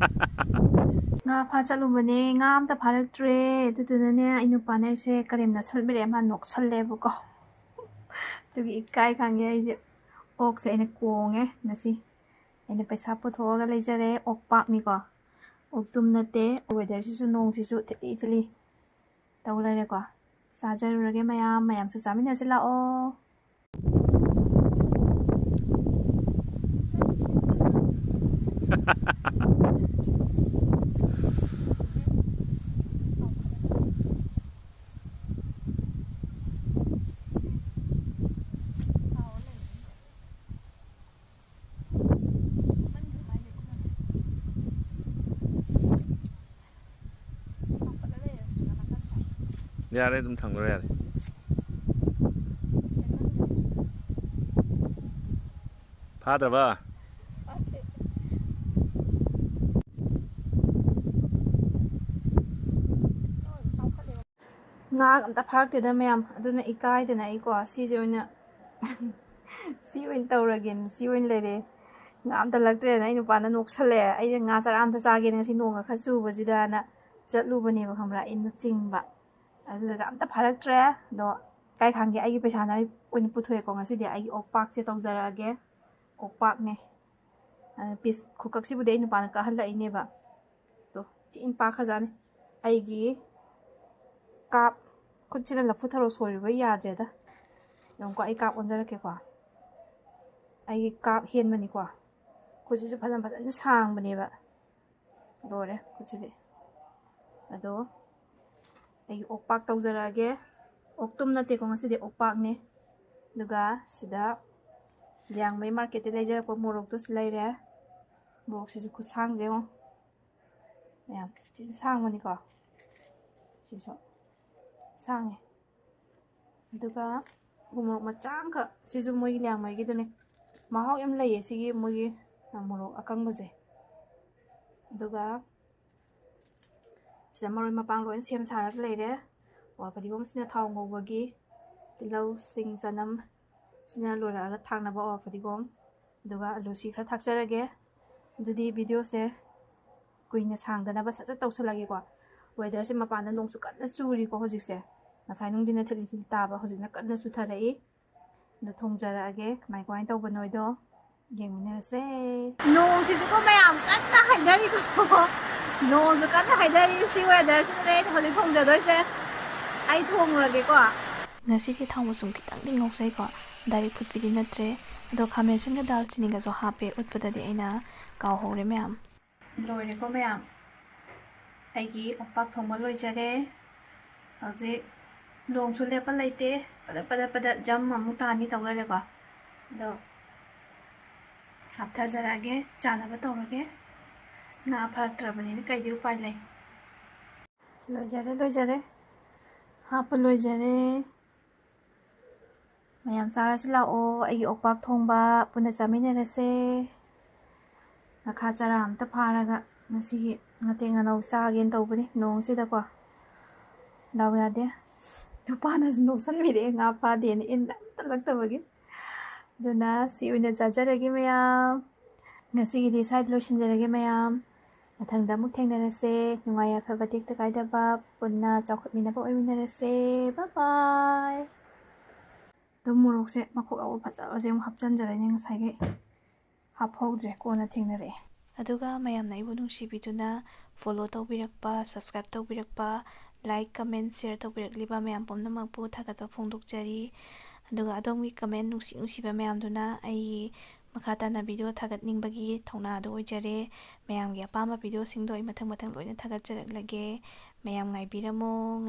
Nga pha chalubane nga amta pharaktre adudunane ai nupane se karemna salbire ma noksallebuko tugi ikai khange aije ok se ene konge nasi ene paisa puthoga leijare ok pak ni ko ok tum nate weather sisu nong sisu thili tawlare ko sajarurage mayam su chamina se lao Yare dum thangro yare. Fadraba. nga amta pharakte da mayam aduna ikai dana ai ko si je oina si oin tawragen si oin lere nga amta laktre na ai nupana noksalle ai nga chara amta chage na si nonga kha chu bajida na chatlubane ba khamra in chingba aduga amta pharaktre do kai khange ai paisa na oin puthoe ko ngasi de ai okpak che tawjarage okpak ne pis khukak si bude ai nupana ka halla ine ba to chin pa khajane ai gi kap kuchina lafu tharo soiriba yadreda yong ko ai kap onjarake ko ai kap hen mani ko kuchisu phajan sang bane ba lore kuchide ado ai okpak tawjarage oktum nate ko ngasi de okpak ne duga sida Liangmai market lejar ko morok to silaire morok sisu khusang je yam chin sang mani ko sisu 상해. 누가 뭐 짱가 시주 모이 량 모이기 전에 마하오 염라 예시기 모이 아무로 아깡 거제. 누가 진짜 머리 마빵 로인 시험 사람 레이래. 와 버디고 스네 타옹 거기 딜라우 싱자남 스네 로라가 탕나바 와 버디고 누가 루시 khara 탁자라게 두디 비디오세 kuina sangdana ba sacha tawsalagi ko weather se mapana nongsu kanna churi ko hojikse nasai nung dina thili taba hojikna kanna su tharai no thongjara age mai kwain tawba noido yengmina se nong si ko mayam kanna haidari ko nong su kanna haidari si weather se ne hojik thongja doi se ai thongrage ko nasi ki thangmu sum kitang ding ngoksai ko direct food pidi natre do khamen singa dal chini ga so hape utpada de aina kaw hore mayam loire ko mayam aigi opak thongma loijare hauji longsu lepa laite pada jam amu tani tawlare ko do haptha jarage chana ba tawrage na phatrabani kai diu pai lai loijare hap loijare mayam chara sila o aigi opak thongba puna chaminere se nakha chara amta pharaga masigi ngate nganaw chagen tawbani nong sida ko daw yade nupana no sanmire nga pa den in talaktabagi duna si uina jajaragi mayam ngasigi di side loishinjaragi mayam mathangda muk thengnarase nungaya fabatik ta kaida ba punna chawkhatmina ba oiminarase bye bye do morok se makok aw phaja ajem hapchanjare ning saige haphodre kona thengnare aduga mayamna ibu nungsibiduna follow tawbirakpa subscribe tawbirakpa like comment share tawbirakliba mayam pomnamakpu thagatpa phongdokjari aduga adongmi comment nusiba mayamduna ai makhatana video thagatningbagi thongna adu oijare mayamgi apama video singdo ai mathang loina thagatjaraklage mayam ngaibiramo